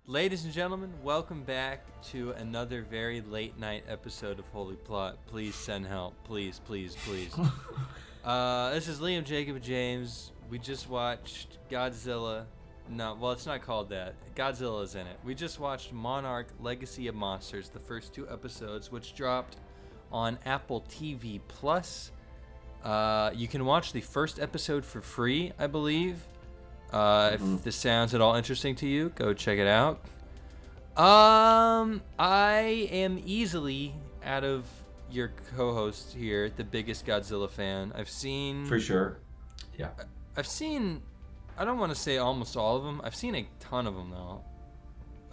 Ladies and gentlemen, welcome back to another very late night episode of Holy Plot. Please send help. Please, please, please. This is Liam, Jacob, James. We just watched Godzilla. No, well, it's not called that. Godzilla's in it. We just watched Monarch Legacy of Monsters, the first two episodes, which dropped on Apple TV Plus. You can watch the first episode for free, I believe. If this sounds at all interesting to you, go check it out. I am easily, out of your co-host here, the biggest Godzilla fan. I've seen... For sure. Yeah. I've seen... I don't want to say almost all of them. I've seen a ton of them, though.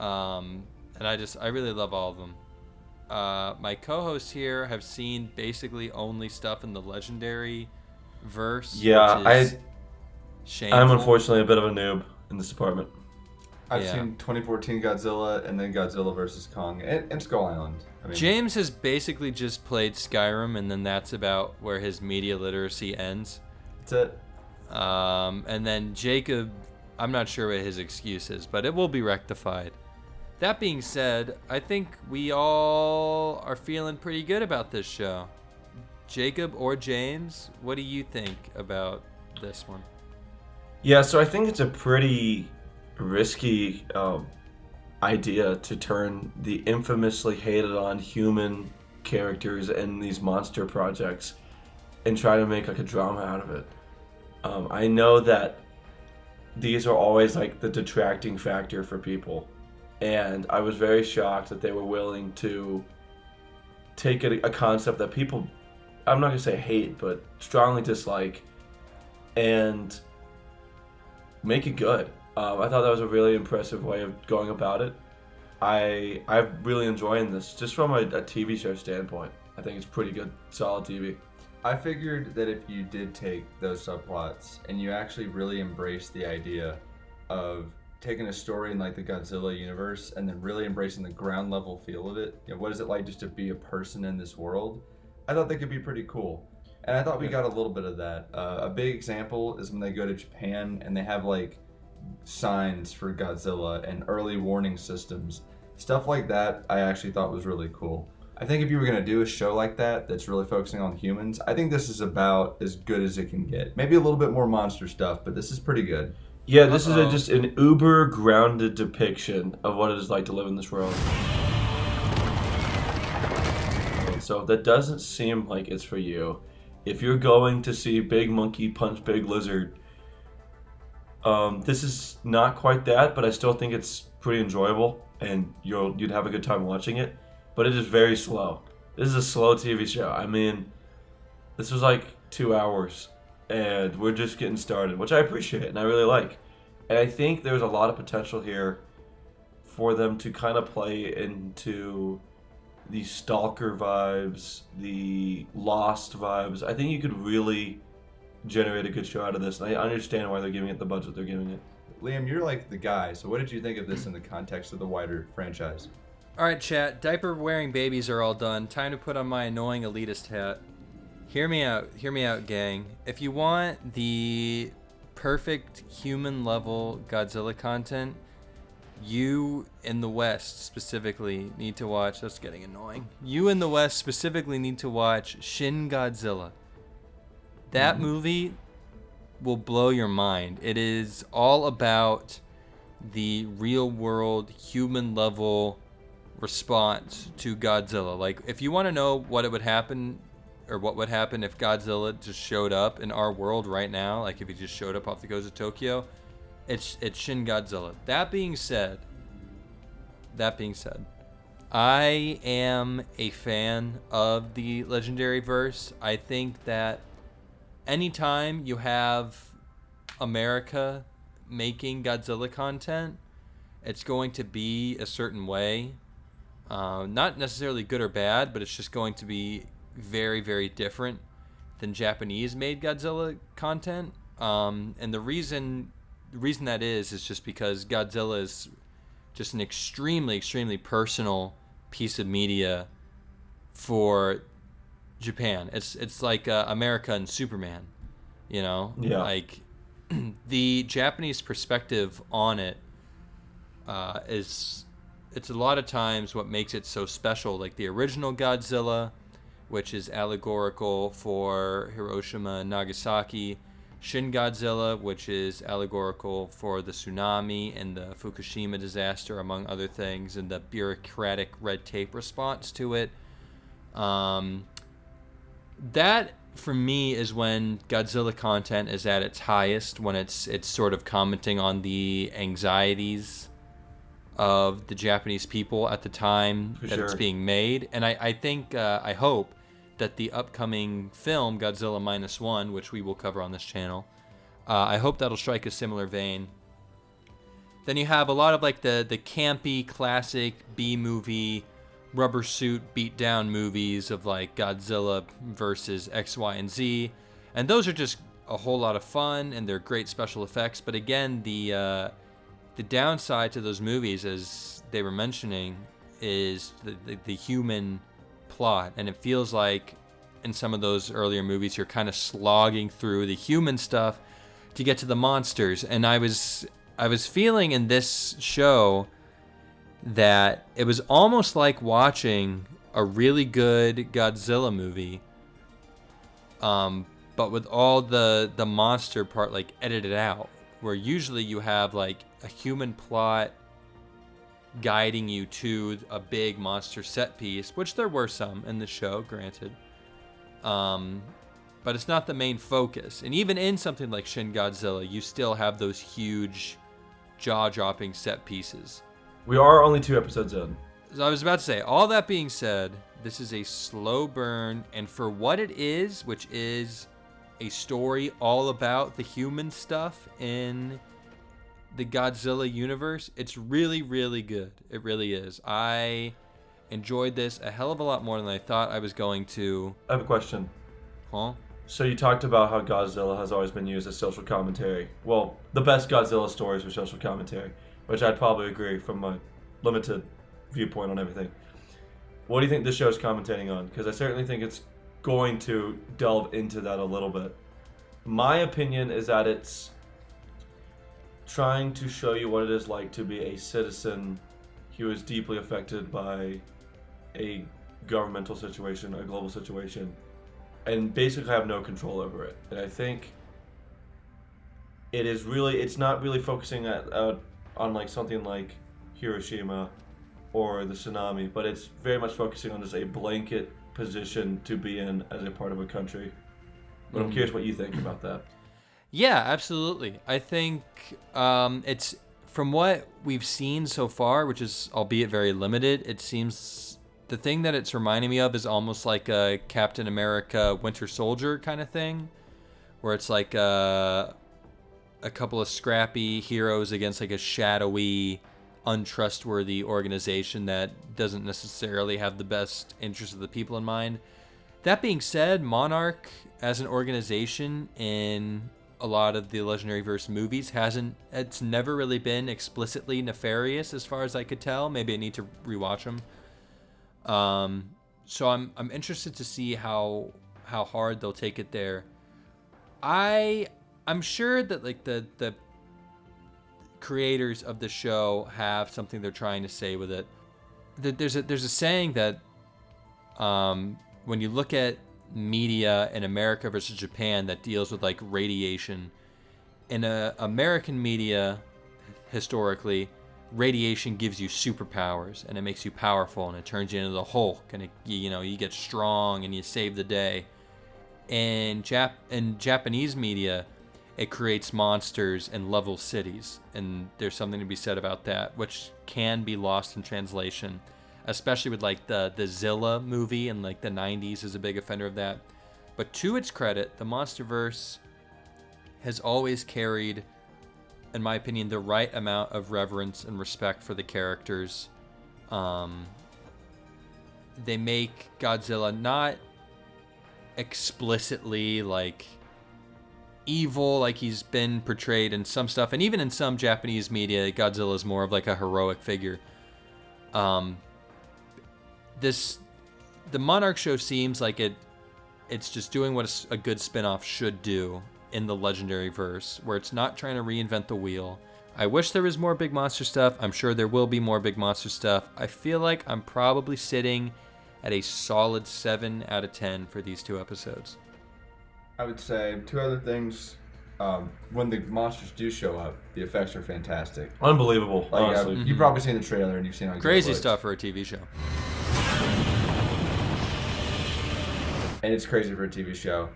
And I really love all of them. My co-hosts here have seen basically only stuff in the Legendary verse. Yeah, shameful. I'm unfortunately a bit of a noob in this department. I've seen 2014 Godzilla and then Godzilla vs. Kong and Skull Island. James has basically just played Skyrim, and then that's about where his media literacy ends. That's it. And then Jacob, I'm not sure what his excuse is, but it will be rectified. That being said, I think we all are feeling pretty good about this show. Jacob or James, what do you think about this one? Yeah, so I think it's a pretty risky idea to turn the infamously hated on human characters in these monster projects and try to make like a drama out of it. I know that these are always like the detracting factor for people, and I was very shocked that they were willing to take a concept that people, I'm not going to say hate, but strongly dislike, and make it good. I thought that was a really impressive way of going about it. I'm really enjoying this, just from a TV show standpoint. I think it's pretty good, solid TV. I figured that if you did take those subplots and you actually really embrace the idea of taking a story in like the Godzilla universe and then really embracing the ground level feel of it, what is it like just to be a person in this world? I thought that could be pretty cool. And I thought we got a little bit of that. A big example is when they go to Japan and they have like signs for Godzilla and early warning systems. Stuff like that I actually thought was really cool. I think if you were going to do a show like that that's really focusing on humans, I think this is about as good as it can get. Maybe a little bit more monster stuff, but this is pretty good. Yeah, this is just an uber grounded depiction of what it is like to live in this world. So if that doesn't seem like it's for you, if you're going to see Big Monkey Punch Big Lizard, this is not quite that, but I still think it's pretty enjoyable, and you'd have a good time watching it. But it is very slow. This is a slow TV show. I mean, this was like 2 hours, and we're just getting started, which I appreciate and I really like. And I think there's a lot of potential here for them to kind of play into the Stalker vibes, the Lost vibes. I think you could really generate a good show out of this, and I understand why they're giving it the budget they're giving it. Liam, you're like the guy, so what did you think of this in the context of the wider franchise? All right, chat. Diaper-wearing babies are all done. Time to put on my annoying elitist hat. Hear me out, gang. If you want the perfect human-level Godzilla content, you in the West specifically need to watch... That's getting annoying. You in the West specifically need to watch Shin Godzilla. That movie will blow your mind. It is all about the real-world, human-level response to Godzilla. Like, if you want to know what would happen if Godzilla just showed up in our world right now, like if he just showed up off the coast of Tokyo, it's Shin Godzilla. That being said, I am a fan of the Legendary verse. I think that anytime you have America making Godzilla content, it's going to be a certain way. Not necessarily good or bad, but it's just going to be very, very different than Japanese-made Godzilla content. And the reason that is just because Godzilla is just an extremely, extremely personal piece of media for Japan. It's like America and Superman, Yeah. Like the Japanese perspective on it is it's a lot of times what makes it so special. Like the original Godzilla, which is allegorical for Hiroshima and Nagasaki. Shin Godzilla, which is allegorical for the tsunami and the Fukushima disaster, among other things, and the bureaucratic red tape response to it. That, for me, is when Godzilla content is at its highest, when it's sort of commenting on the anxieties of the Japanese people at the time that it's being made. And I think, I hope that the upcoming film, Godzilla -1, which we will cover on this channel, I hope that'll strike a similar vein. Then you have a lot of like the campy, classic B-movie, rubber suit beat-down movies of like Godzilla versus X, Y, and Z. And those are just a whole lot of fun, and they're great special effects. But again, the downside to those movies, as they were mentioning, is the human plot, and it feels like in some of those earlier movies you're kind of slogging through the human stuff to get to the monsters. And I was feeling in this show that it was almost like watching a really good Godzilla movie, but with all the monster part like edited out, where usually you have like a human plot guiding you to a big monster set piece, which there were some in the show, granted. But it's not the main focus. And even in something like Shin Godzilla, you still have those huge, jaw-dropping set pieces. We are only 2 episodes in. So I was about to say, all that being said, this is a slow burn, and for what it is, which is a story all about the human stuff in the Godzilla universe, it's really, really good. It really is. I enjoyed this a hell of a lot more than I thought I was going to. I have a question. Huh? So you talked about how Godzilla has always been used as social commentary. Well, the best Godzilla stories were social commentary, which I'd probably agree from my limited viewpoint on everything. What do you think this show is commentating on? Because I certainly think it's going to delve into that a little bit. My opinion is that it's trying to show you what it is like to be a citizen who is deeply affected by a governmental situation, a global situation, and basically have no control over it. And I think it's not really focusing on like something like Hiroshima or the tsunami, but it's very much focusing on just a blanket position to be in as a part of a country. But I'm curious what you think about that. Yeah, absolutely. I think it's, from what we've seen so far, which is albeit very limited, it seems the thing that it's reminding me of is almost like a Captain America Winter Soldier kind of thing, where it's like a couple of scrappy heroes against like a shadowy, untrustworthy organization that doesn't necessarily have the best interests of the people in mind. That being said, Monarch as an organization in a lot of the Legendary Verse movies it's never really been explicitly nefarious as far as I could tell. Maybe I need to rewatch them. So I'm interested to see how hard they'll take it there. I'm sure that like the creators of the show have something they're trying to say with it. There's a saying that when you look at media in America versus Japan that deals with like radiation, in American media historically, radiation gives you superpowers and it makes you powerful and it turns you into the Hulk and you get strong and you save the day. In Japanese media, it creates monsters and level cities, and there's something to be said about that, which can be lost in translation, especially with like the Zilla movie in like the 90s is a big offender of that. But to its credit, the MonsterVerse has always carried, in my opinion, the right amount of reverence and respect for the characters. They make Godzilla not explicitly like evil like he's been portrayed in some stuff, and even in some Japanese media, Godzilla is more of like a heroic figure. The Monarch show seems like it's just doing what a good spin-off should do in the Legendary Verse, where it's not trying to reinvent the wheel, I wish there was more big monster stuff. I'm sure there will be more big monster stuff. I feel like I'm probably sitting at a solid 7 out of 10 for these 2 episodes. I would say 2 other things. When the monsters do show up, the effects are fantastic. Unbelievable, Like, honestly. you've probably seen the trailer and you've seen how good it Crazy looks. stuff for a TV show. And it's crazy for a TV show.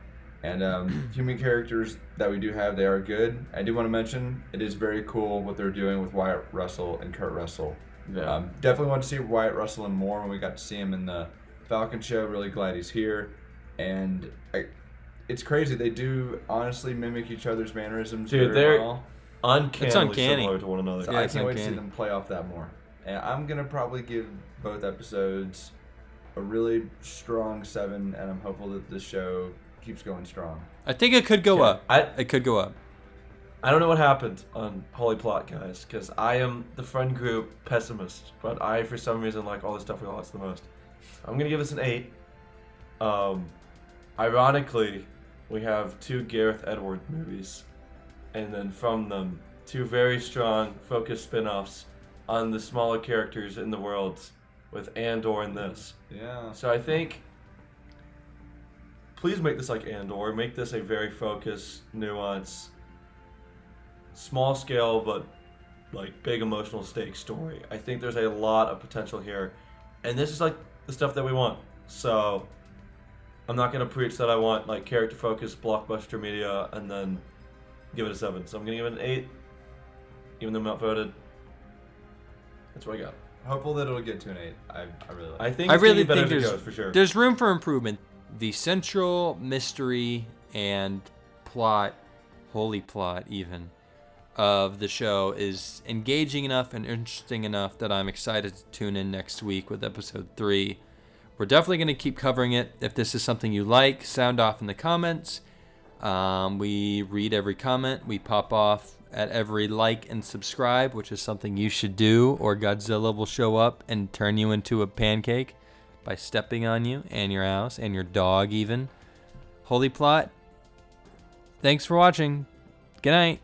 And human characters that we do have, they are good. I do want to mention, it is very cool what they're doing with Wyatt Russell and Kurt Russell. Yeah. Definitely want to see Wyatt Russell and more when we got to see him in the Falcon show. Really glad he's here. And it's crazy. They do honestly mimic each other's mannerisms Dude, very they're well. uncannily It's uncanny. similar to one another. So Yeah, I it's can't wait to see uncanny. them play off that more. And I'm going to probably give both episodes a really strong 7, and I'm hopeful that the show keeps going strong. I think it could go up. It could go up. I don't know what happened on Holy Plot, guys, because I am the friend group pessimist, but I, for some reason, like all the stuff we watch the most. I'm going to give this an 8. Ironically, we have 2 Gareth Edwards movies, and then from them, 2 very strong, focused spin-offs on the smaller characters in the worlds, with Andor and this. Yeah. So I think, please make this like Andor. Make this a very focused, nuanced, small scale, but like big emotional stake story. I think there's a lot of potential here. And this is like the stuff that we want. So I'm not going to preach that I want like character focused blockbuster media and then give it a 7. So I'm going to give it an 8, even though I'm outvoted. That's what I got. Hopeful that it'll get to an 8. I really like it. I think I it's really gonna be better think as it goes, for sure. there's room for improvement. The central mystery and plot, holy plot even, of the show is engaging enough and interesting enough that I'm excited to tune in next week with episode 3. We're definitely going to keep covering it. If this is something you like, sound off in the comments. We read every comment. We pop off at every like and subscribe, which is something you should do, or Godzilla will show up and turn you into a pancake by stepping on you and your house and your dog even. Holy Plot. Thanks for watching. Good night.